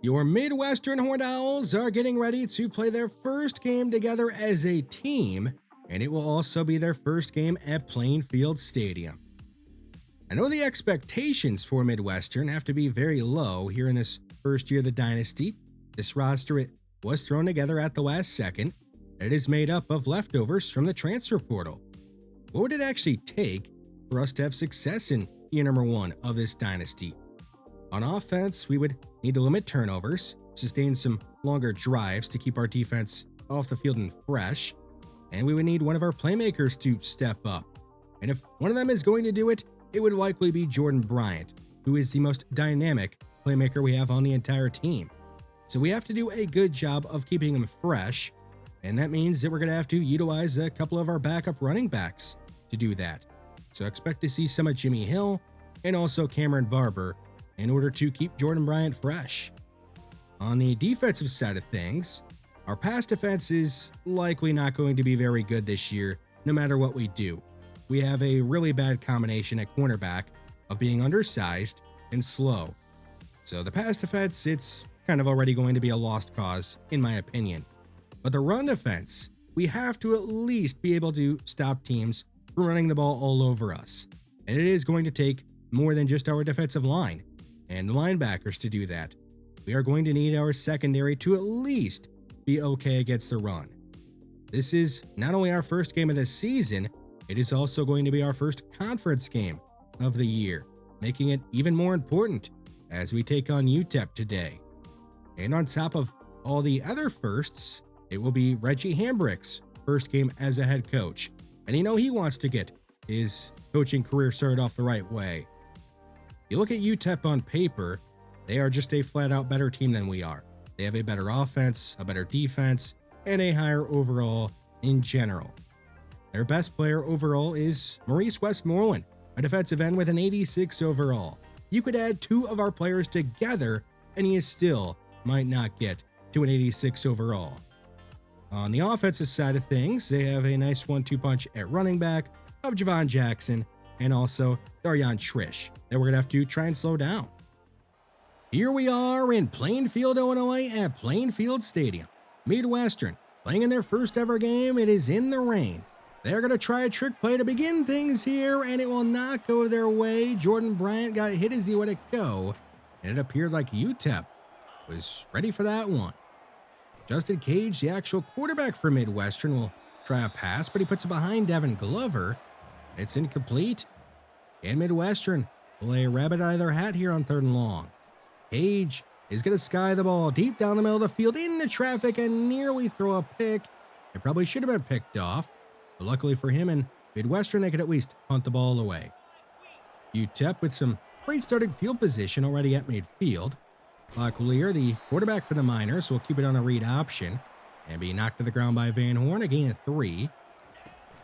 Your Midwestern Horned Owls are getting ready to play their first game together as a team, and it will also be their first game at Plainfield Stadium. I know the expectations for Midwestern have to be very low here in this first year of the Dynasty. This roster it was thrown together at the last second, and it is made up of leftovers from the transfer portal. What would it actually take for us to have success in year number one of this Dynasty? On offense, we would need to limit turnovers, sustain some longer drives to keep our defense off the field and fresh, and we would need one of our playmakers to step up. And if one of them is going to do it, it would likely be Jordan Bryant, who is the most dynamic playmaker we have on the entire team. So we have to do a good job of keeping him fresh, and that means that we're going to have to utilize a couple of our backup running backs to do that. So expect to see some of Jimmy Hill and also Cameron Barber in order to keep Jordan Bryant fresh. On the defensive side of things, our pass defense is likely not going to be very good this year, no matter what we do. We have a really bad combination at cornerback of being undersized and slow. So the pass defense, it's kind of already going to be a lost cause, in my opinion. But the run defense, we have to at least be able to stop teams from running the ball all over us. And it is going to take more than just our defensive line and linebackers to do that. We are going to need our secondary to at least be okay against the run. This is not only our first game of the season, it is also going to be our first conference game of the year, making it even more important as we take on UTEP today. And on top of all the other firsts, it will be Reggie Hambrick's first game as a head coach. And he wants to get his coaching career started off the right way. You look at UTEP on paper, they are just a flat-out better team than we are. They have a better offense, a better defense, and a higher overall in general. Their best player overall is Maurice Westmoreland, a defensive end with an 86 overall. You could add two of our players together, and he still might not get to an 86 overall. On the offensive side of things, they have a nice 1-2 punch at running back of Javon Jackson and also Darian Trish that we're going to have to try and slow down. Here we are in Plainfield, Illinois at Plainfield Stadium. Midwestern playing in their first ever game. It is in the rain. They're going to try a trick play to begin things here, and it will not go their way. Jordan Bryant got hit as he let it go, and it appeared like UTEP was ready for that one. Justin Cage, the actual quarterback for Midwestern, will try a pass, but he puts it behind Devin Glover. It's incomplete, and Midwestern will lay a rabbit out of their hat here on 3rd and long. Cage is going to sky the ball deep down the middle of the field into traffic and nearly throw a pick. It probably should have been picked off, but luckily for him and Midwestern, they could at least punt the ball away. UTEP with some great starting field position already at midfield. Locklear, the quarterback for the Miners, will keep it on a read option and be knocked to the ground by Van Horn, a gain of 3.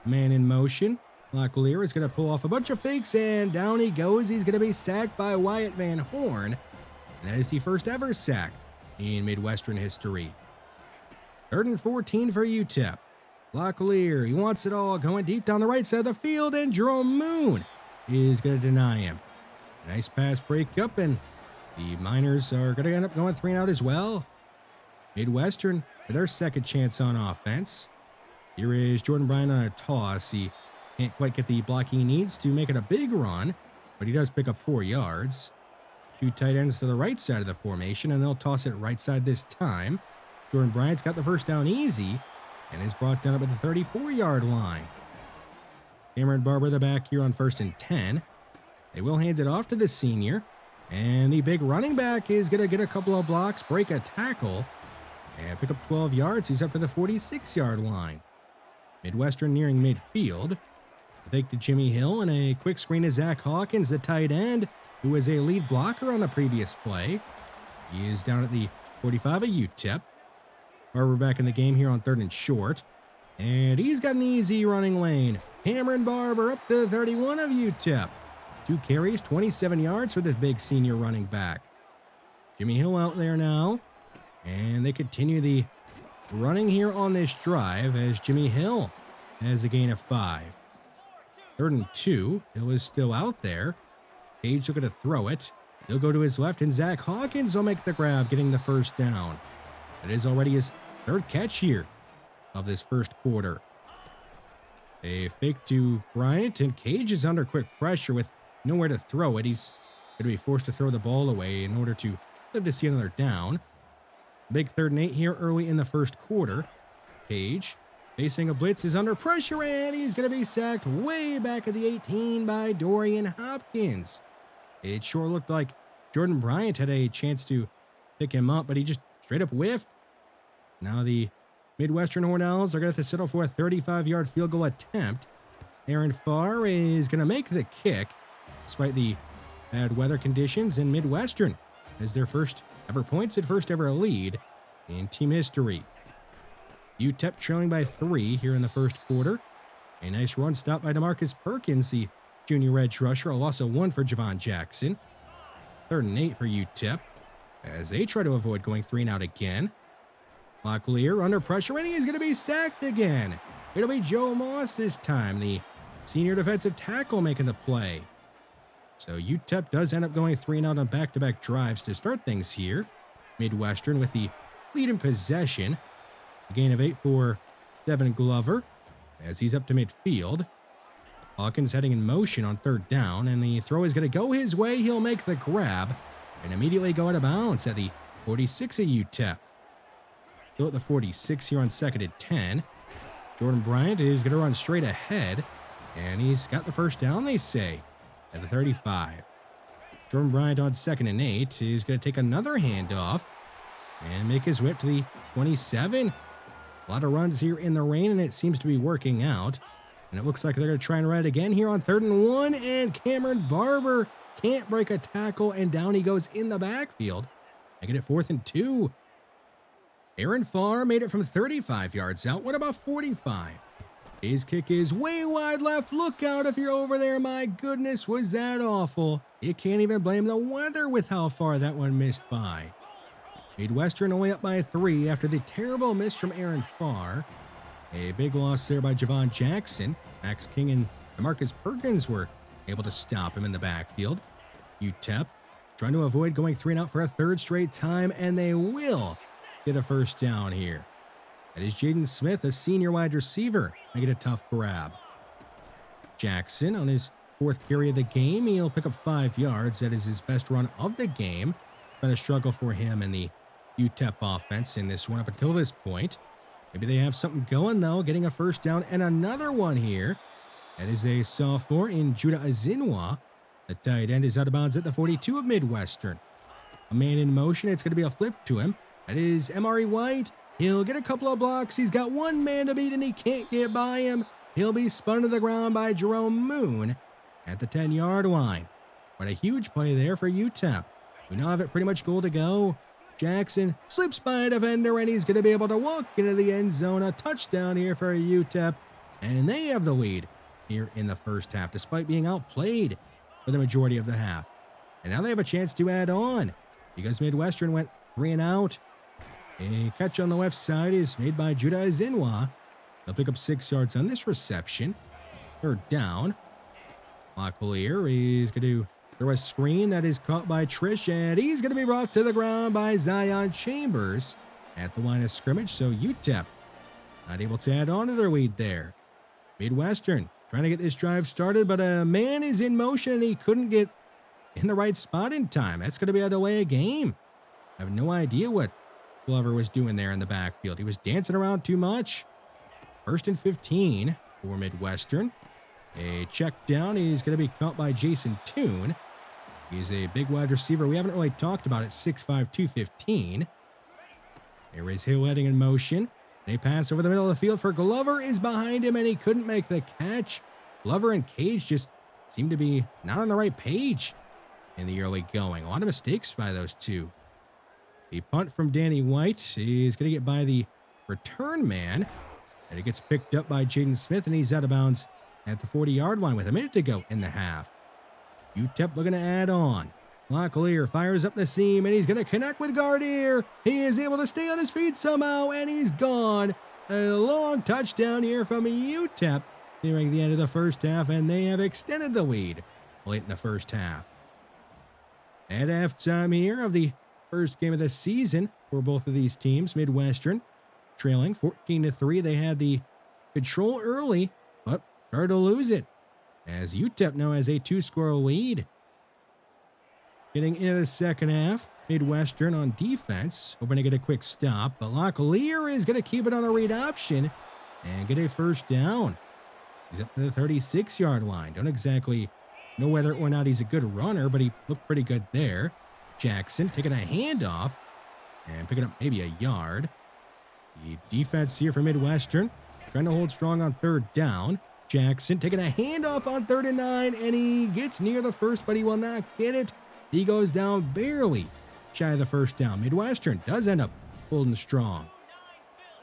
Man in motion. Locklear is going to pull off a bunch of fakes, and down he goes. He's going to be sacked by Wyatt Van Horn, and that is the first ever sack in Midwestern history. 3rd and 14 for UTEP. Locklear, he wants it all, going deep down the right side of the field, and Jerome Moon is going to deny him. Nice pass breakup, and the Miners are going to end up going 3 and out as well. Midwestern for their second chance on offense. Here is Jordan Bryant on a toss. He can't quite get the block he needs to make it a big run, but he does pick up 4 yards. 2 tight ends to the right side of the formation, and they'll toss it right side this time. Jordan Bryant's got the first down easy and is brought down up at the 34-yard line. Cameron Barber, the back here on 1st and 10. They will hand it off to the senior, and the big running back is going to get a couple of blocks, break a tackle, and pick up 12 yards. He's up to the 46-yard line. Midwestern nearing midfield. A fake to Jimmy Hill and a quick screen to Zach Hawkins, the tight end, who was a lead blocker on the previous play. He is down at the 45 of UTEP. Barber back in the game here on 3rd and short. And he's got an easy running lane. Cameron Barber up to 31 of UTEP. 2 carries, 27 yards for this big senior running back. Jimmy Hill out there now. And they continue the running here on this drive as Jimmy Hill has a gain of 5. 3rd and 2. Hill is still out there. Cage looking to throw it. He'll go to his left, and Zach Hawkins will make the grab, getting the first down. It is already his third catch here of this first quarter. A fake to Bryant, and Cage is under quick pressure with nowhere to throw it. He's going to be forced to throw the ball away in order to live to see another down. Big 3rd and 8 here early in the first quarter. Cage, facing a blitz, is under pressure, and he's going to be sacked way back at the 18 by Dorian Hopkins. It sure looked like Jordan Bryant had a chance to pick him up, but he just straight up whiffed. Now the Midwestern Horned Owls are going to have to settle for a 35-yard field goal attempt. Aaron Farr is going to make the kick, despite the bad weather conditions, in Midwestern as their first ever points and first ever lead in team history. UTEP trailing by 3 here in the first quarter. A nice run stop by DeMarcus Perkins, the junior edge rusher. A loss of 1 for Javon Jackson. 3rd and 8 for UTEP as they try to avoid going 3 and out again. Locklear under pressure, and he's going to be sacked again. It'll be Joe Moss this time, the senior defensive tackle, making the play. So UTEP does end up going 3 and out on back-to-back drives to start things here. Midwestern with the lead in possession. A gain of 8 for Devin Glover as he's up to midfield. Hawkins heading in motion on 3rd down, and the throw is going to go his way. He'll make the grab and immediately go out of bounds at the 46 of UTEP. Still at the 46 here on 2nd and 10. Jordan Bryant is going to run straight ahead, and he's got the first down, they say, at the 35. Jordan Bryant on 2nd and 8 is going to take another handoff and make his way up to the 27. A lot of runs here in the rain, and it seems to be working out. And it looks like they're going to try and run it again here on 3rd and 1, and Cameron Barber can't break a tackle, and down he goes in the backfield. Making it 4th and 2. Aaron Farr made it from 35 yards out. What about 45? His kick is way wide left. Look out if you're over there. My goodness, was that awful. You can't even blame the weather with how far that one missed by. Midwestern only up by 3 after the terrible miss from Aaron Farr. A big loss there by Javon Jackson. Max King and DeMarcus Perkins were able to stop him in the backfield. UTEP trying to avoid going 3 and out for a 3rd straight time, and they will get a first down here. That is Jaden Smith, a senior wide receiver, making a tough grab. Jackson on his 4th carry of the game. He'll pick up 5 yards. That is his best run of the game. Been a struggle for him in the UTEP offense in this one up until this point. Maybe they have something going, though, getting a first down and another one here. That is a sophomore in Judah Azinwa. The tight end is out of bounds at the 42 of Midwestern. A man in motion. It's going to be a flip to him. That is Emory White. He'll get a couple of blocks. He's got one man to beat, and he can't get by him. He'll be spun to the ground by Jerome Moon at the 10-yard line. What a huge play there for UTEP. We now have it pretty much goal to go. Jackson slips by a defender, and he's going to be able to walk into the end zone. A touchdown here for UTEP, and they have the lead here in the first half, despite being outplayed for the majority of the half. And now they have a chance to add on because Midwestern went 3 and out. A catch on the left side is made by Judah Azinwa. They'll pick up 6 yards on this reception. 3rd down. Locklear is going to throw a screen that is caught by Trish, and he's going to be brought to the ground by Zion Chambers at the line of scrimmage. So UTEP not able to add on to their lead there. Midwestern trying to get this drive started, but a man is in motion, and he couldn't get in the right spot in time. That's going to be a delay of game. I have no idea what Glover was doing there in the backfield. He was dancing around too much. 1st and 15 for Midwestern. A check down. He's going to be caught by Jason Toon. He's a big wide receiver. We haven't really talked about it. 6'5", 215. There is Hill heading in motion. They pass over the middle of the field for Glover is behind him, and he couldn't make the catch. Glover and Cage just seem to be not on the right page in the early going. A lot of mistakes by those two. The punt from Danny White is going to get by the return man, and it gets picked up by Jaden Smith, and he's out of bounds at the 40-yard line with a minute to go in the half. UTEP looking to add on. Locklear fires up the seam, and he's going to connect with Gardier. He is able to stay on his feet somehow, and he's gone. A long touchdown here from UTEP nearing the end of the first half, and they have extended the lead late in the first half. At halftime here of the first game of the season for both of these teams, Midwestern trailing 14-3. They had the control early, but started to lose it as UTEP now has a 2-score lead. Getting into the second half, Midwestern on defense, hoping to get a quick stop, but Locklear is going to keep it on a read option and get a first down. He's up to the 36-yard line. Don't exactly know whether or not he's a good runner, but he looked pretty good there. Jackson taking a handoff and picking up maybe a yard. The defense here for Midwestern trying to hold strong on third down. Jackson taking a handoff on 3rd and 9, and he gets near the first, but he will not get it. He goes down barely shy of the first down. Midwestern does end up holding strong.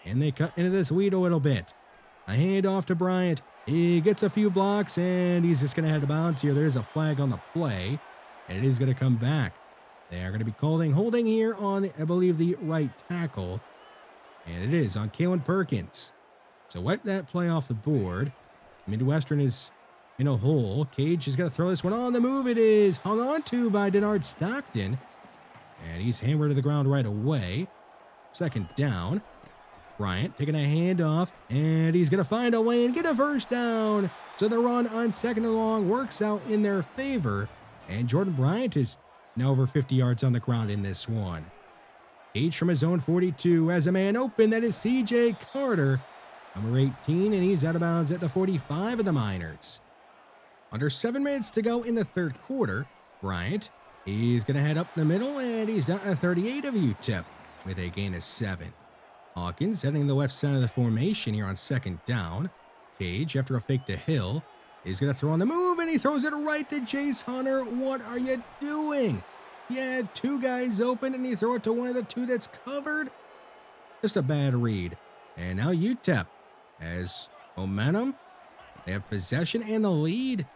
And they cut into this lead a little bit. A handoff to Bryant. He gets a few blocks, and he's just going to head to bounds here. There's a flag on the play, and it is going to come back. They are going to be calling holding here on, I believe, the right tackle. And it is on Kalen Perkins. So wipe that play off the board. Midwestern is in a hole. Cage is going to throw this one on the move. It is hung on to by Denard Stockton. And he's hammered to the ground right away. Second down. Bryant taking a handoff, and he's going to find a lane, get a first down. So the run on 2nd and long works out in their favor. And Jordan Bryant is now over 50 yards on the ground in this one. Cage from his own 42 has a man open. That is CJ Carter, number 18, and he's out of bounds at the 45 of the Miners. Under 7 minutes to go in the third quarter, Bryant is going to head up the middle, and he's down at 38 of UTEP with a gain of 7. Hawkins heading the left side of the formation here on 2nd down. Cage, after a fake to Hill, is going to throw on the move, and he throws it right to Jace Hunter. What are you doing? He had 2 guys open, and he throw it to one of the 2 that's covered. Just a bad read. And now UTEP has momentum. They have possession and the lead.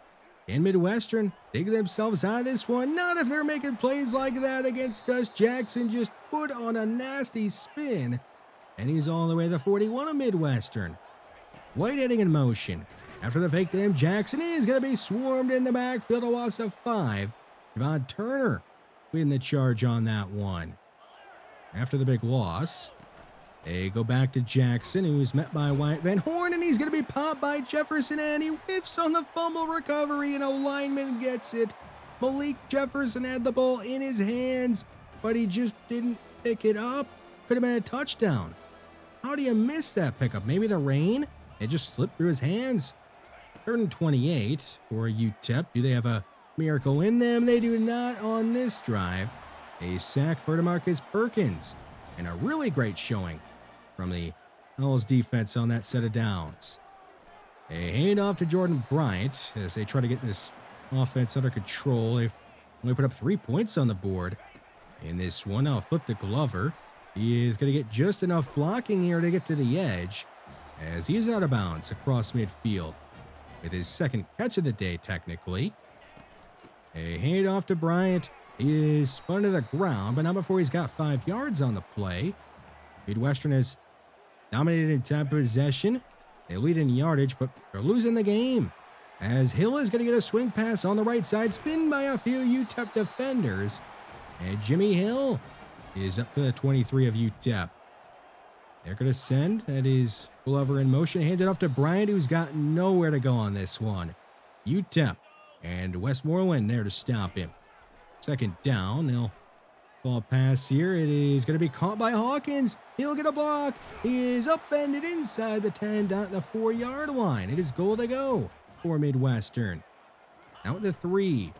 And Midwestern dig themselves out of this one. Not if they're making plays like that against us. Jackson just put on a nasty spin. And he's all the way to the 41 of Midwestern. White heading in motion. After the fake to him, Jackson is going to be swarmed in the backfield. A loss of 5. Javon Turner leading the charge on that one. After the big loss, they go back to Jackson, who's met by Wyatt Van Horn, and he's going to be popped by Jefferson, and he whiffs on the fumble recovery, and a lineman gets it. Malik Jefferson had the ball in his hands, but he just didn't pick it up. Could have been a touchdown. How do you miss that pickup? Maybe the rain? It just slipped through his hands. 3rd and 28 for UTEP. Do they have a miracle in them? They do not on this drive. A sack for DeMarcus Perkins. And a really great showing from the Owls defense on that set of downs. A handoff to Jordan Bryant as they try to get this offense under control. They've only put up 3 points on the board in this one. Now flip to Glover. He is going to get just enough blocking here to get to the edge as he's out of bounds across midfield with his 2nd catch of the day, technically. A handoff to Bryant. He is spun to the ground, but not before he's got 5 yards on the play. Midwestern has dominated in time possession. They lead in yardage, but they're losing the game as Hill is going to get a swing pass on the right side, spin by a few UTEP defenders. And Jimmy Hill is up to the 23 of UTEP. They're going to send. That is Glover in motion. Handed off to Bryant, who's got nowhere to go on this one. UTEP and Westmoreland there to stop him. 2nd down. They'll ball pass here. It is going to be caught by Hawkins. He'll get a block. He is upended inside the 10 down at the 4-yard line. It is goal to go for Midwestern. Out the 3.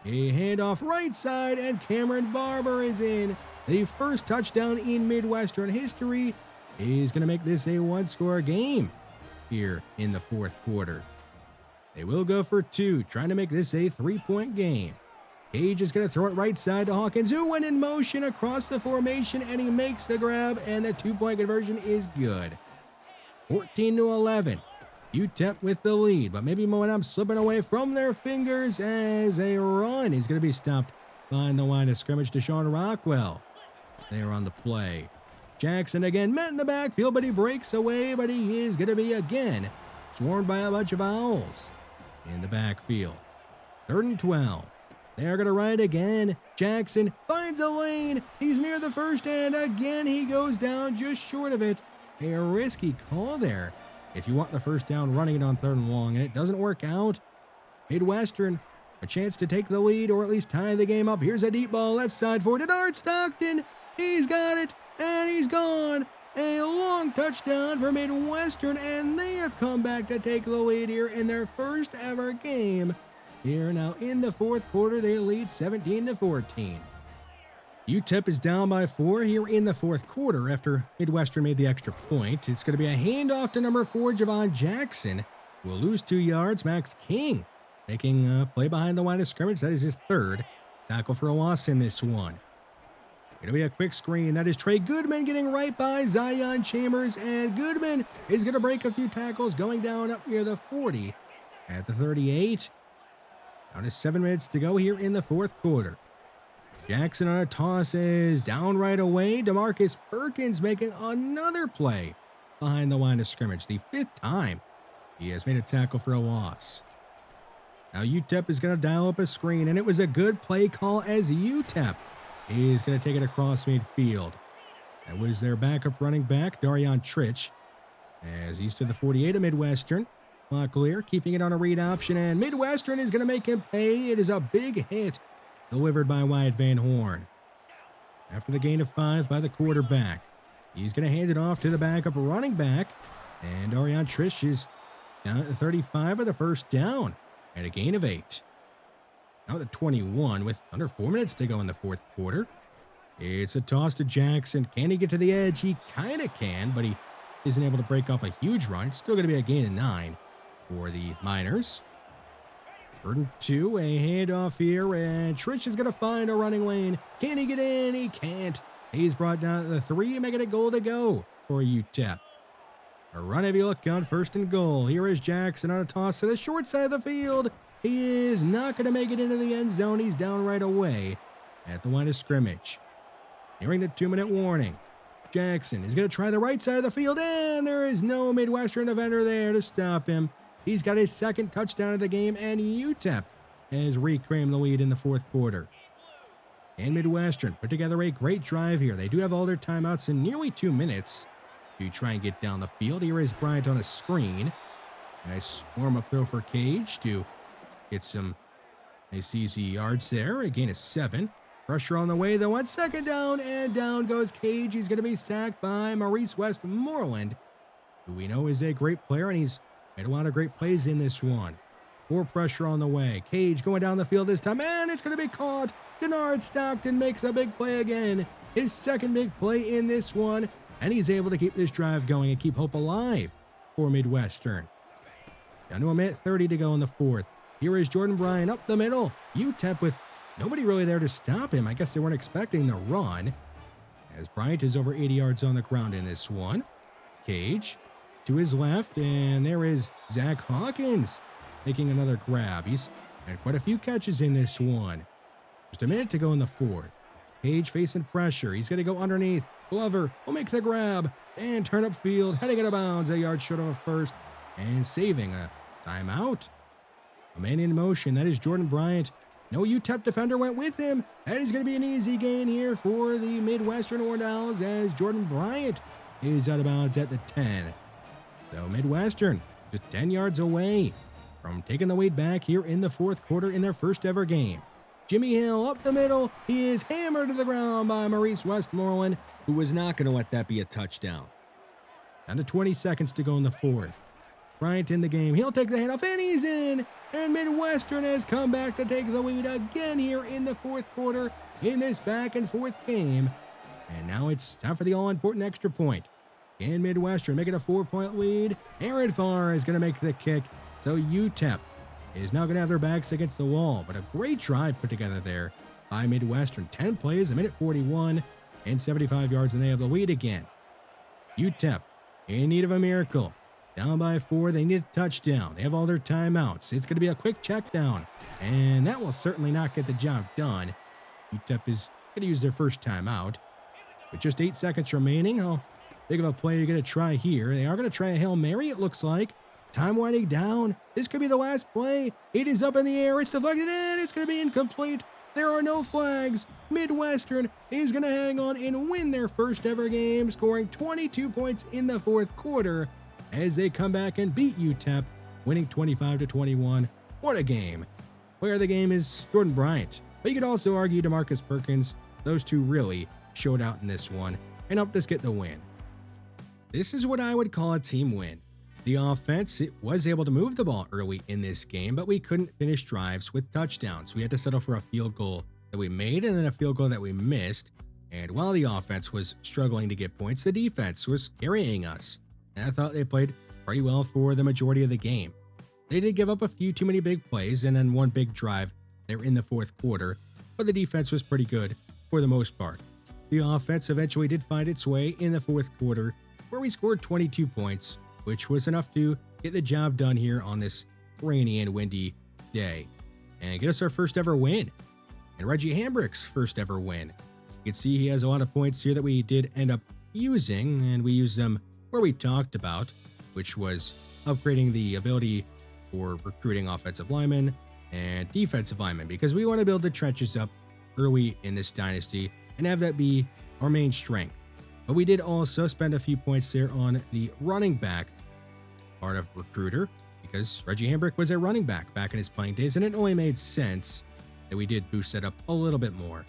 A handoff right side, and Cameron Barber is in. The first touchdown in Midwestern history is going to make this a 1-score game here in the 4th quarter. They will go for 2, trying to make this a 3-point game. Cage is going to throw it right side to Hawkins, who went in motion across the formation, and he makes the grab, and the 2-point conversion is good. 14-11. UTEP with the lead, but maybe momentum slipping away from their fingers as a run is going to be stopped behind the line of scrimmage. Deshaun Rockwell there on the play. Jackson again met in the backfield, but he breaks away, but he is going to be again swarmed by a bunch of Owls in the backfield. 3rd and 12. They're going to run it again. Jackson finds a lane. He's near the first, and again he goes down just short of it. A risky call there if you want the first down running it on 3rd and long, and it doesn't work out. Midwestern, a chance to take the lead or at least tie the game up. Here's a deep ball left side for Denard Stockton. He's got it, and he's gone. A long touchdown for Midwestern, and they have come back to take the lead here in their first ever game. Here now in the 4th quarter, they lead 17-14. UTEP is down by 4 here in the 4th quarter after Midwestern made the extra point. It's going to be a handoff to number 4, Javon Jackson. Will lose 2 yards. Max King making a play behind the line of scrimmage. That is his 3rd tackle for a loss in this one. It'll be a quick screen. That is Trey Goodman getting right by Zion Chambers, and Goodman is going to break a few tackles, going down up near the 40 at the 38. Down to 7 minutes to go here in the 4th quarter. Jackson on a toss is down right away. DeMarcus Perkins making another play behind the line of scrimmage. The 5th time he has made a tackle for a loss. Now UTEP is going to dial up a screen, and it was a good play call as UTEP is going to take it across midfield. That was their backup running back, Darian Trich, as he's to the 48 of Midwestern. Montclair keeping it on a read option, and Midwestern is going to make him pay. It is a big hit delivered by Wyatt Van Horn. After the gain of 5 by the quarterback, he's going to hand it off to the backup running back, and Darian Trich is down at the 35 of the first down and a gain of 8. Now at the 21 with under 4 minutes to go in the 4th quarter. It's a toss to Jackson. Can he get to the edge? He kind of can, but he isn't able to break off a huge run. It's still going to be a gain of 9 for the Miners. 3rd and 2, a handoff here, and Trich is going to find a running lane. Can he get in? He can't. He's brought down to the 3, making it goal to go for UTEP. A run heavy look on 1st and goal. Here is Jackson on a toss to the short side of the field. He is not going to make it into the end zone. He's down right away at the line of scrimmage. Nearing the 2-minute warning. Jackson is going to try the right side of the field, and there is no Midwestern defender there to stop him. He's got his 2nd touchdown of the game, and UTEP has reclaimed the lead in the 4th quarter. And Midwestern put together a great drive here. They do have all their timeouts in nearly 2 minutes to try and get down the field. Here is Bryant on a screen. Nice warm-up throw for Cage to get some nice easy yards there. A gain of 7. Pressure on the way, though, on 2nd down, and down goes Cage. He's going to be sacked by Maurice Westmoreland, who we know is a great player, and he's made a lot of great plays in this one. More pressure on the way. Cage going down the field this time, and it's going to be caught. Denard Stockton makes a big play again. His 2nd big play in this one, and he's able to keep this drive going and keep hope alive for Midwestern. Down to a minute 30 to go in the 4th. Here is Jordan Bryan up the middle. UTEP with nobody really there to stop him. I guess they weren't expecting the run, as Bryant is over 80 yards on the ground in this one. Cage to his left, and there is Zach Hawkins making another grab. He's had quite a few catches in this one. Just a minute to go in the 4th. Cage facing pressure. He's going to go underneath. Glover will make the grab and turn up field, heading out of bounds, a yard short of a first, and saving a timeout. A man in motion. That is Jordan Bryant. No UTEP defender went with him. That is going to be an easy gain here for the Midwestern Ordals, as Jordan Bryant is out of bounds at the 10. So Midwestern just 10 yards away from taking the lead back here in the 4th quarter in their first ever game. Jimmy Hill up the middle. He is hammered to the ground by Maurice Westmoreland, who was not going to let that be a touchdown. Down to 20 seconds to go in the 4th. Bryant in the game. He'll take the handoff, and he's in. And Midwestern has come back to take the lead again here in the 4th quarter in this back and forth game. And now it's time for the all-important extra point. And Midwestern make it a 4-point lead. Aaron Farr is going to make the kick. So UTEP is now going to have their backs against the wall. But a great drive put together there by Midwestern. 10 plays, a minute 41, and 75 yards, and they have the lead again. UTEP in need of a miracle. Down by 4, they need a touchdown. They have all their timeouts. It's going to be a quick check down, and that will certainly not get the job done. UTEP is going to use their first timeout. With just 8 seconds remaining, how big of a play are you going to try here? They are going to try a Hail Mary, it looks like. Time winding down. This could be the last play. It is up in the air. It's deflected and it's going to be incomplete. There are no flags. Midwestern is going to hang on and win their first ever game, scoring 22 points in the fourth quarter as they come back and beat UTEP, winning 25-21. What a game. Player of the game is Jordan Bryant, but you could also argue DeMarcus Perkins. Those two really showed out in this one and helped us get the win. This is what I would call a team win. The offense was able to move the ball early in this game, but we couldn't finish drives with touchdowns. We had to settle for a field goal that we made and then a field goal that we missed. And while the offense was struggling to get points, the defense was carrying us. And I thought they played pretty well for the majority of the game. They did give up a few too many big plays and then one big drive there in the fourth quarter, but the defense was pretty good for the most part. The offense eventually did find its way in the fourth quarter, where we scored 22 points, which was enough to get the job done here on this rainy and windy day and get us our first ever win and Reggie Hambrick's first ever win. You can see he has a lot of points here that we did end up using, and we used them where we talked about, which was upgrading the ability for recruiting offensive linemen and defensive linemen, because we want to build the trenches up early in this dynasty and have that be our main strength. But we did also spend a few points there on the running back part of recruiter, because Reggie Hambrick was a running back in his playing days, and it only made sense that we did boost that up a little bit more.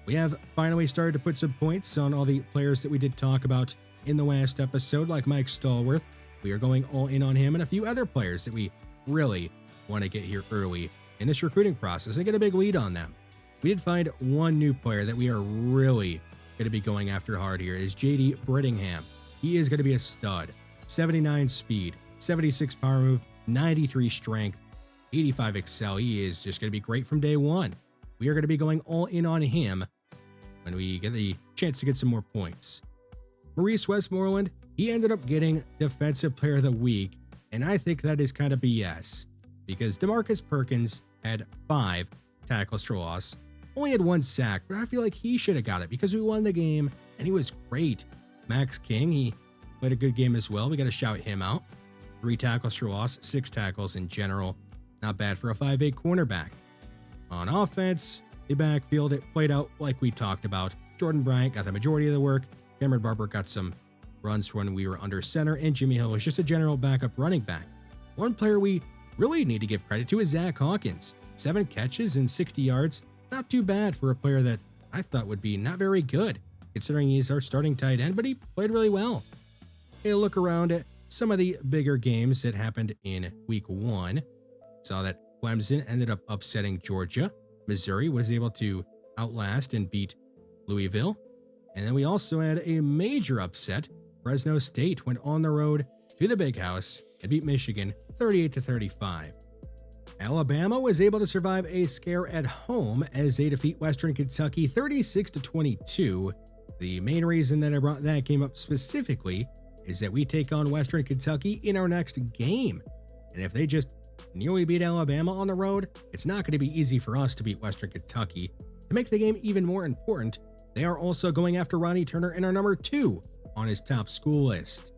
We have finally started to put some points on all the players that we did talk about in the last episode, like Mike Stallworth. We are going all in on him and a few other players that we really want to get here early in this recruiting process and get a big lead on them. We did find one new player that we are really going to be going after hard here is JD Brittingham. He is going to be a stud. 79 speed, 76 power move, 93 strength, 85 excel. He is just going to be great from day one. We are going to be going all in on him when we get the chance to get some more points. Maurice Westmoreland, he ended up getting Defensive Player of the Week, and I think that is kind of BS, because DeMarcus Perkins had 5 tackles for loss, only had 1 sack, but I feel like he should have got it because we won the game and he was great. Max King, he played a good game as well. We got to shout him out. 3 tackles for loss, 6 tackles in general. Not bad for a 5'8 cornerback. On offense, the backfield, it played out like we talked about. Jordan Bryant got the majority of the work. Cameron Barber got some runs when we were under center, and Jimmy Hill was just a general backup running back. One player we really need to give credit to is Zach Hawkins. 7 catches and 60 yards. Not too bad for a player that I thought would be not very good, considering he's our starting tight end, but he played really well. A look around at some of the bigger games that happened in week 1. Saw that Clemson ended up upsetting Georgia. Missouri was able to outlast and beat Louisville. And then we also had a major upset. Fresno State went on the road to the Big House and beat Michigan 38-35. Alabama was able to survive a scare at home as they defeat Western Kentucky 36-22. The main reason that I brought that game up specifically is that we take on Western Kentucky in our next game. And if they just nearly beat Alabama on the road, it's not going to be easy for us to beat Western Kentucky. To make the game even more important, they are also going after Ronnie Turner and are number 2 on his top school list.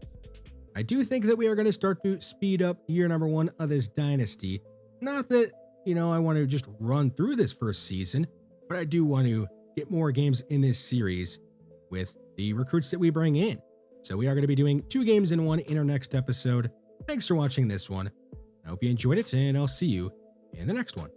I do think that we are going to start to speed up year number 1 of this dynasty. Not that, I want to just run through this first season, but I do want to get more games in this series with the recruits that we bring in. So we are going to be doing 2 games in 1 in our next episode. Thanks for watching this one. I hope you enjoyed it, and I'll see you in the next one.